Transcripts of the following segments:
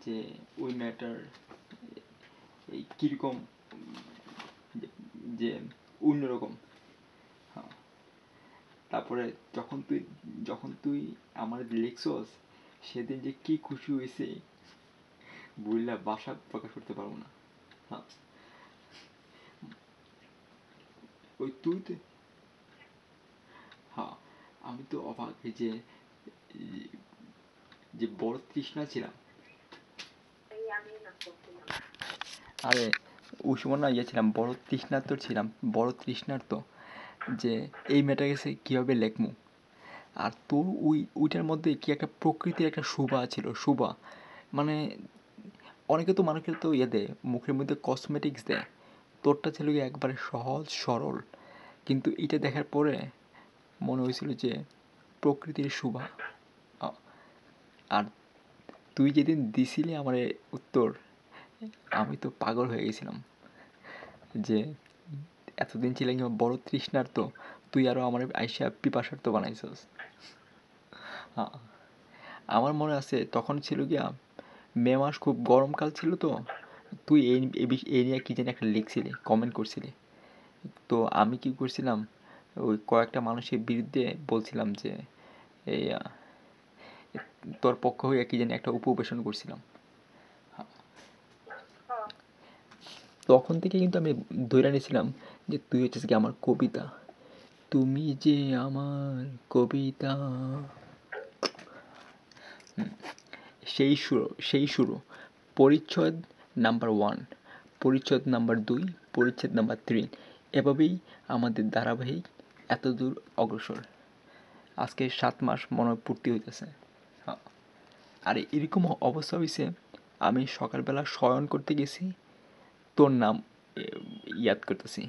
যে ওই মেয়েটার এই কীরকম যে অন্যরকম। হ্যাঁ, তারপরে যখন তুই আমার লিখছস সেদিন যে কি খুশি হয়েছে বললে ভাষা প্রকাশ করতে পারবো না। হ্যাঁ, ওই তুই তো, হ্যাঁ, আমি তো অবাক যে যে বড় তৃষ্ণা ছিলাম। আরে ওই সময় না ছিলাম বড় তৃষ্ণার্ত ছিলাম, বড় তৃষ্ণার্ত যে এই মেয়েটা গেছে কীভাবে লেখমু। আর তোর ওইটার মধ্যে কি একটা প্রকৃতির একটা শোভা ছিল, শোভা মানে অনেকে তো মানুষের তো দেয় মুখের মধ্যে কসমেটিক্স দেয়, তোরটা ছিল কি একবারে সহজ সরল। কিন্তু এটা দেখার পরে মনে হয়েছিল যে প্রকৃতির শোভা। আর তুই যেদিন দিছিলি আমার উত্তর, আমি তো পাগল হয়ে গেছিলাম যে এতদিন ছিলাম কি বড় তৃষ্ণার্ত, তুই আরো আমার আইসা পিপাসার্ত বানাইছস। আমার মনে আছে তখন ছিল গিয়া মে মাস, খুব গরমকাল ছিল তো, তুই এই নিয়ে কি জানি একটা লিখছিলি, কমেন্ট করছিলি। তো আমি কি করছিলাম, ওই কয়েকটা মানুষের বিরুদ্ধে বলছিলাম যে এই তোর পক্ষ হয়ে কি জানি একটা উপবেশন করছিলাম। তখন থেকে কিন্তু আমি ধরে নিয়েছিলাম যে তুই হচ্ছিস কি আমার কবিতা, তুমি যে আমার কবিতা। সেই শুরু পরিচ্ছদ নাম্বার 1, পরিচ্ছদ নাম্বার 2, পরিচ্ছদ নাম্বার 3, এভাবেই আমাদের ধারাবাহিক এত দূর অগ্রসর। আজকে 7 মাস মনে পূর্তি হইতেছে। আর এরকম অবস্থা হয়েছে, আমি সকালবেলা শয়ন করতে গেছি, তোর নাম ইয়াদ করতেছি,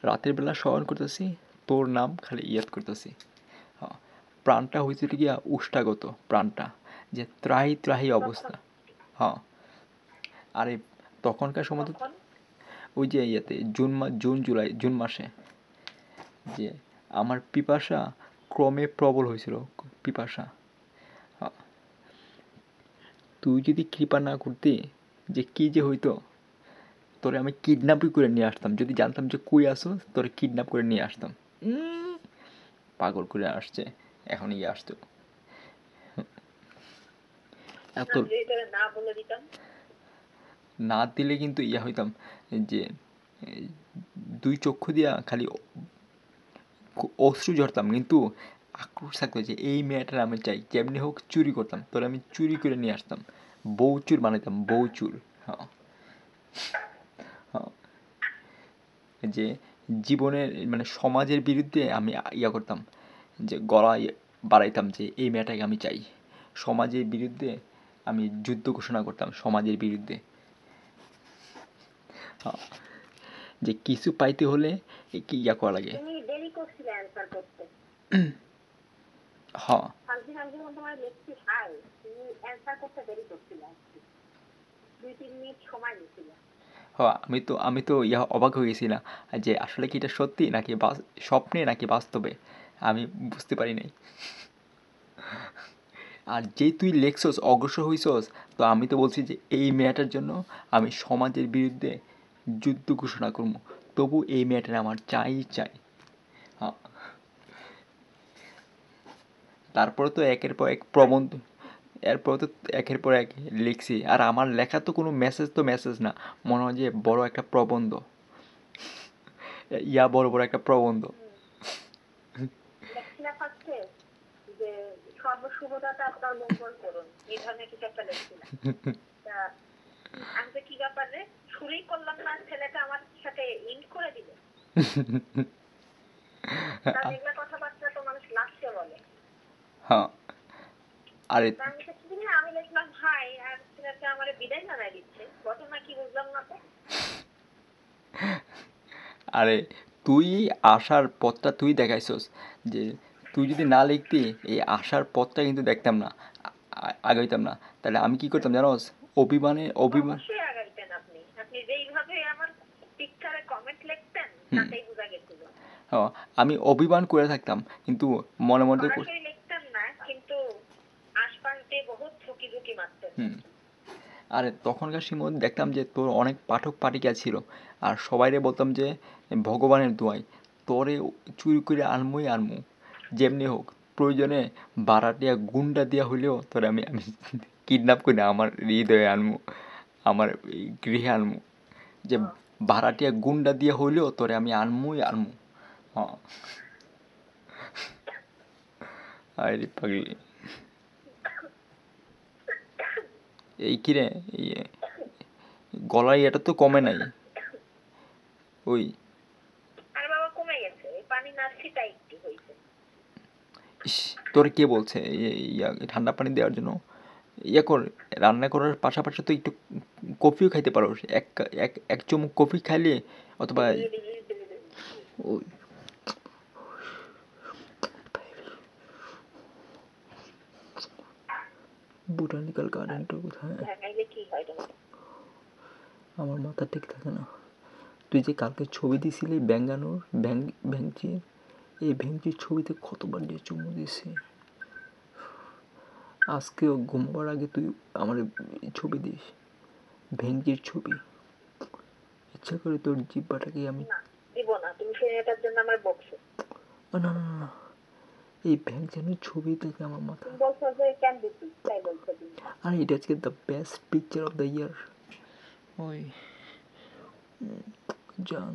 রাতের বেলা শয়ন করতেছি, তোর নাম খালি ইয়াদ করতেছি। প্রাণটা হয়েছিল গিয়া উষ্ঠাগত, প্রাণটা যে ত্রাহি ত্রাহি অবস্থা। হ্যাঁ, আরে তখনকার সময় তো ওই যে জুন মাসে যে আমার পিপাসা ক্রমে প্রবল হয়েছিল, পিপাসা। তুই যদি কৃপা না করতি যে কি যে হইতো, তোরে আমি কিডন্যাপই করে নিয়ে আসতাম। যদি জানতাম যে কই আসো, তোরে কিডন্যাপ করে নিয়ে আসতাম। পাগল করে আসছে, এখন আসতো এত না দিলে কিন্তু হইতাম যে দুই চক্ষু দিয়া খালি অশ্রু ঝরতাম, কিন্তু আক্রোশ থাকতো যে এই মেয়েটার আমি চাই, যেমনি হোক চুরি করতাম, তোর আমি চুরি করে নিয়ে আসতাম, বউচুর বানাইতাম, বউচুর। হ্যাঁ, যে জীবনের মানে সমাজের বিরুদ্ধে আমি করতাম, যে গলা বাড়াইতাম যে এই মেয়েটাকে আমি চাই। সমাজের বিরুদ্ধে আমি যুদ্ধ ঘোষণা করতাম, সমাজের বিরুদ্ধে। যে কিছু পাইতে হলে কি করা লাগে। হ্যাঁ, আমি তো অবাক হয়ে গেছিলাম যে আসলে কি এটা সত্যি নাকি স্বপ্নে নাকি বাস্তবে, আমি বুঝতে পারি নাই। আর যেই তুই লেখছস, অগ্রসর হইছস, তো আমি তো বলছি যে এই মেয়েটার জন্য আমি সমাজের বিরুদ্ধে যুদ্ধ ঘোষণা করবো, তবু এই মেয়েটার আমার চাই চাই। হ্যাঁ, তারপরে তো একের পর এক প্রবন্ধ, এরপর তো একের পর এক লিখছি। আর আমার লেখা তো কোনো মেসেজ না, মনে হয় যে বড় একটা প্রবন্ধ, বড় বড় একটা প্রবন্ধ। হ্যাঁ, আরে আরে তুই আসার পথটা তুই দেখাইছস, যে তুই যদি না লিখতি এই আসার পথটা কিন্তু দেখতাম না, আগাইতাম না। তাহলে আমি কি করতাম জানোস, অভিমান আমি অভিমান করে থাকতাম, কিন্তু মনে মধ্যে আরে তখনকার সময় দেখতাম যে তোর অনেক পাঠক পাঠিকা ছিল, আর সবাইরে বলতাম যে ভগবানের দোয়াই তোরে চুরি করে আনমুই আনমু, যেমনি হোক, প্রয়োজনে বারাটিয়া গুন্ডা দিয়া হইলেও তোরে আমি আমি কিডন্যাপ করে আমার হৃদয়ে আনমু, আমার এই গৃহে আনমু, যে ভাড়াটিয়া গুন্ডা দিয়ে হইলেও তোরে আমি আনমুই আনমু। হ্যাঁ, আরে পাগলি, এই কিরে, এই গলায় এটা তো কমে নাই। ওই আর বাবা কমে গেছে, পানি নাড়ছি তাই একটু হয়েছে। ইস, তোরে কে বলছে ঠান্ডা পানি দেওয়ার জন্য? ইয়ে কর, রান্না করার পাশাপাশি তো একটু কফিও খাইতে পারো, এক এক এক চুমুক কফি খাইলে, অথবা ওই বোটানিক্যাল গার্ডেনটা কোথায়? ঢাকাইলে কি হয় তোমার? আমার মাথা ঠিক থাকে না। তুই যে কালকে ছবি দিছিলি ব্যাঙ্গানোর ভ্যাংচির, এই ভ্যাংচির ছবিতে কতবার যে চুমু দিছি। আজকেও ঘুমবার আগে তুই আমার ছবি দিস, ভেঙ্কির ছবি। ইচ্ছা করে তোর জিব্বাটাকে আমি না দিব না, তুমি সেটার জন্য আমার বকছো। না না না, এই ভ্যাংচানোর ছবি থেকে আমার মাথা। বলছো যে কেন দিছি তাই বলছো তুমি। আর এটা আজকে the best picture of the year. ওই জান,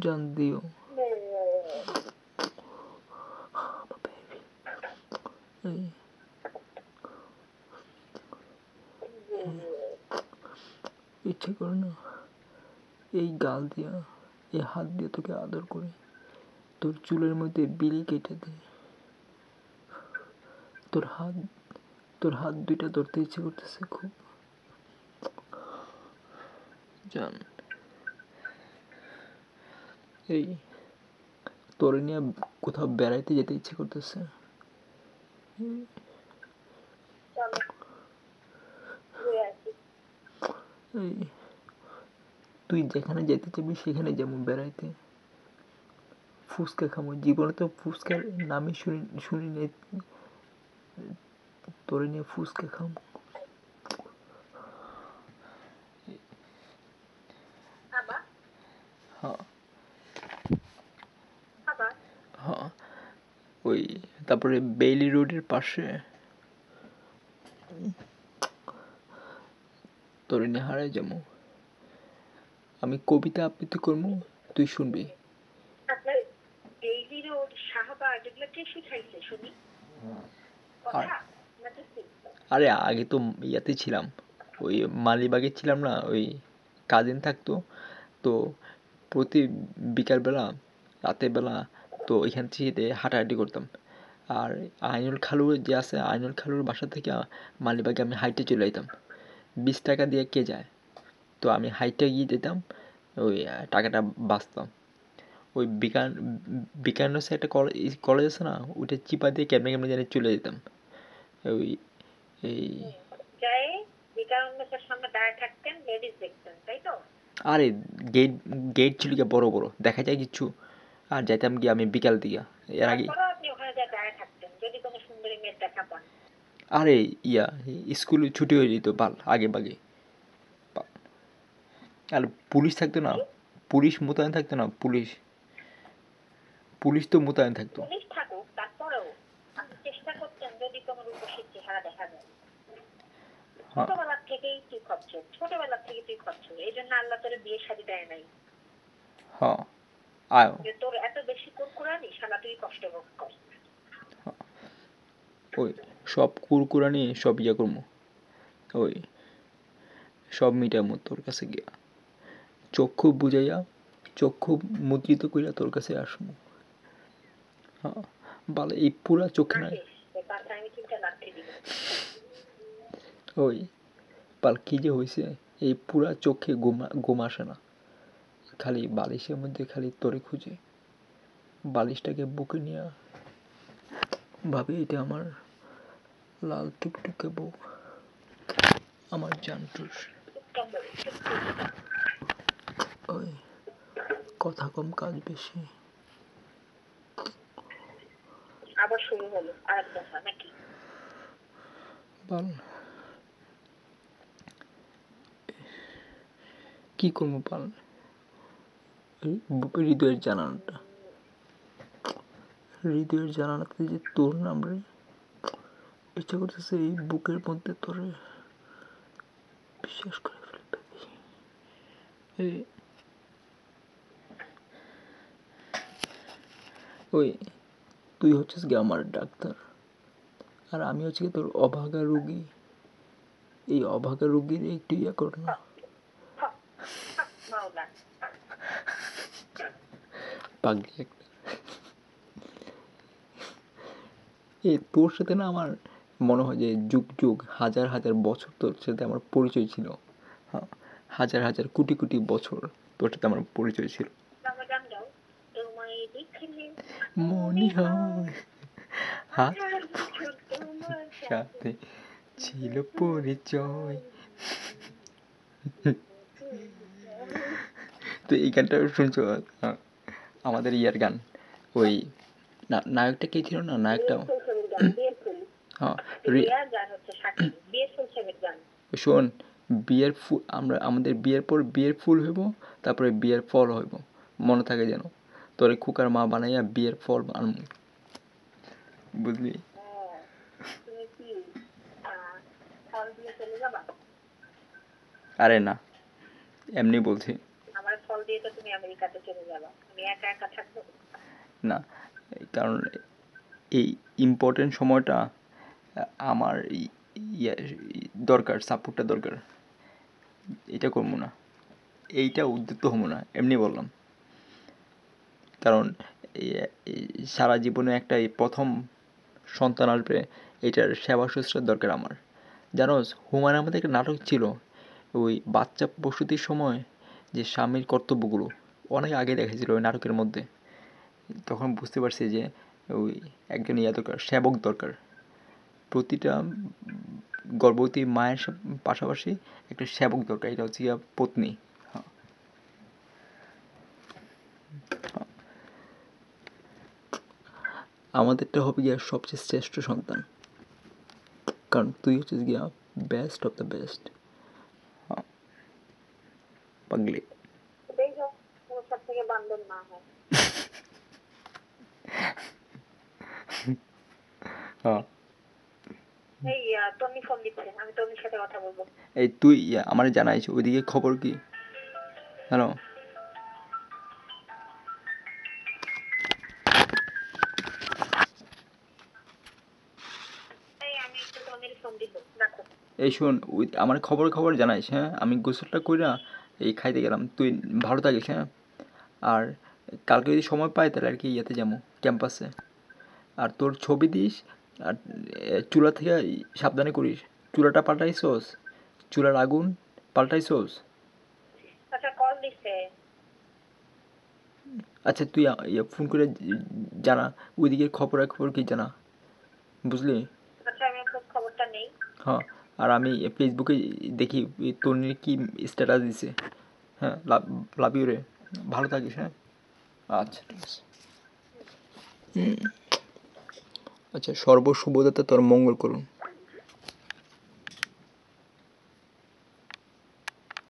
জান দিও এই ইচ্ছে করে না এই গাল দিয়া, এই হাত দিয়ে তোকে আদর করে তোর চুলের মধ্যে বিলি কেটে দে। তোর হাত দুইটা ধরতে ইচ্ছে করতেছে খুব, জান। এই তোরে নিয়ে কোথাও বেড়াইতে যেতে ইচ্ছে করতেছে। চলো ঘুরে আসি। এই তুই যেখানে যেতে চাবি সেখানে যেমন বেড়াইতে, ফুচকা খামো। জীবনে তো ফুচকার নামই শুনি নেই, তোরে নিয়ে ফুচকা খামো। আবার হ্যাঁ আবার হ্যাঁ, ওই তারপরে বেইলি রোডের পাশে তোরে নিয়ে হারাই যাবো। আমি কবিতা আবৃত্তি করবো, তুই শুনবি। আপনার ডেইলি রোড শাহবাগ এগুলো কে শিখাইছে শুনি আর কথা নাকি কি? আরে আগে তো ইয়াতে ছিলাম, ওই মালিবাগে ছিলাম না, ওই কাজিন থাকতো, তো প্রতি বিকালবেলা, রাতের বেলা, তো ওইখান থেকে হাঁটাহাঁটি করতাম। আর আইনুল খালু যে আছে, আইনুল খালুর বাসা থেকে মালিবাগে আমি হাইটে চলে যেতাম। 20 টাকা দিয়ে কে যায়, তো আমি হাইটে গিয়ে যেতাম, ওই টাকাটা বাঁচতাম। ওই বিকানোসে একটা কলেজ আছে না, ওইটা চিপা দিয়ে কেমনে কেমনে জানি চলে যেতাম। ওই এই যায় বিকারুন্নতের সামনে দাঁড়ায় থাকতেন, লেডিস দেখতেন তাই তো? আরে গেট গেট ছিল গিয়ে বড় বড়, দেখা যায় কিছু। আর যাইতাম গিয়ে আমি বিকাল দিকে, এর আগে। তারপরেও আপনি ওখানে যা দাঁড়ায় থাকতেন যদি কোনো সুন্দরী মেয়ের দেখা পান। আরে ইয়া, স্কুল ছুটি হয়ে যেত বাল আগে বাগে। আর পুলিশ থাকতো না, কি পুলিশ মোতায়েন থাকতো না, পুলিশ পুলিশ তো মোতায়েন থাকতো। পুলিশ থাকুক তারপরেও আপনি চেষ্টা করতেন যদি কোনো রূপসীর চেহারা দেখা যায়। হ্যাঁ ছোটবেলার থেকেই তুই খচ্চর, ছোটবেলার থেকে তুই খচ্চর, এই জন্য আল্লাহ তোর বিয়ে শাদী দেয় নাই। হ্যাঁ আয়ো। যে তোর এত বেশি কুরকুরানি শালা তুই কষ্ট ভোগ কর। ওই সব কুরকুরানি সব ইয়া করবো, ওই সব মিটামো তোর কাছে গিয়া, চক্ষু বুঝাইয়া, চক্ষু মুদ্রিত কইরা তোর কাছে আসমু। হ্যাঁ, বাল এই পুরা চোখে নাই। আসিস তোর পাশে আমি 3টা লাথি দিব। ওই বাল কি যে হয়েছে, এই পুরা চোখে ঘুম আসে না, খালি বালিশের মধ্যে খালি তোরে খুঁজে, বালিশটাকে বুকে নিয়ে ভাবি এটা আমার লাল টুকটুকে বউ, আমার জানটুর। ওই কথা কম কাজ বেশি। আবার শুরু হলো আরেক দফা নাকি? বল কি করবো পাল, হৃদয়ের জানালাটা, হৃদয়ের জানালাতে যে তোর নাম রে, ইচ্ছা করতেছে এই বুকের মধ্যে তোরে বিশ্বাস করে ফেলবে। ওই তুই হচ্ছিস কি আমার ডাক্তার, আর আমি হচ্ছে কি তোর অভাগা রুগী। এই অভাগা রুগীর একটু ইয়া কর না। মাওলা পাগলি একটা। তোর সাথে না আমার মনে হয় যে যুগ যুগ হাজার হাজার বছর তোর সাথে আমার পরিচয় ছিল। হ্যাঁ, হাজার হাজার কোটি কোটি বছর তোর সাথে আমার পরিচয় ছিল। বাংলা গান গাও। তোমায় দেখলে মনে হয় হাত হাজার বছর তোমার সাথে ছিল পরিচয়। তো এই গানটা শুনছো? হ্যাঁ, আমাদের ইয়ার গান। ওই নায়কটা কে ছিল না, নায়কটা হ্যাঁ শোন, বিয়ের ফুল আমরা আমাদের বিয়ের পর বিয়ের ফুল হইব, তারপরে বিয়ের ফল হইব, মনে থাকে যেন। তোর খুকার মা বানাইয়া বিয়ের ফল আনবো, বুঝলি? আরে না, এমনি বলছি। আমার ফল দিয়ে তো তুমি আমেরিকাতে চলে যাবা, আমি একা একা থাকবো না, কারণ এই ইম্পর্টেন্ট সময়টা আমার দরকার, সাপোর্টটা দরকার। এটা করবো না, এইটা উদ্যত হবো না, এমনি বললাম। কারণ সারা জীবনে একটা এই প্রথম সন্তান আসবে, এটার সেবা শুশ্রূষার দরকার আমার। জানোস, হুমায়ুন আহমেদের একটা নাটক ছিল, ওই বাচ্চা প্রসূতির সময় যে স্বামীর কর্তব্যগুলো, অনেক আগে দেখেছিল ওই নাটকের মধ্যে। তখন বুঝতে পারছি যে ওই একজন ইয়া দরকার, সেবক দরকার। প্রতিটা গর্ভবতী মায়ের পাশাপাশি একটা সেবক দরকার, এটা হচ্ছে গিয়া পত্নী। আমাদেরটা হবে গিয়া সবচেয়ে শ্রেষ্ঠ সন্তান, কারণ তুই হচ্ছিস গিয়া বেস্ট অফ দ্য বেস্ট। পাগলি সব থেকে বান্ধব না হয়। এই টনি ফোন দিচ্ছে, আমি টনির সাথে কথা বলবো। এই তুই আমার জানাইছ ওইদিকে খবর কি? হ্যালো, আমি একটু টনির ফোন দিব, রাখো। এই শোন, ওই আমার খবর জানাইস। হ্যাঁ, আমি গোসলটা কইরা এই খাইতে গেলাম, তুই ভালো থাকিস। হ্যাঁ, আর কালকে যদি সময় পাই তাহলে আর কি ইয়েতে যাবো, ক্যাম্পাসে। আর তোর ছবি দিস, আর চুলা থেকে সাবধানে করিস। চুলাটা পাল্টাইছোস? চুলার আগুন পাল্টাইছোস? আচ্ছা, কল দিছে। আচ্ছা, তুই ফোন করে জানা ওইদিকের খবর কি জানা, বুঝলি? আচ্ছা, আমি আপনার খবরটা নেই। হ্যাঁ, আর আমি ফেসবুকে দেখি তন্নির কি স্ট্যাটাস দিছে। হ্যাঁ, লাভ ইউ রে, ভালো থাকিস। হ্যাঁ, আচ্ছা ঠিক আছে। আচ্ছা, সর্বশুভদাতা তোর মঙ্গল করুন।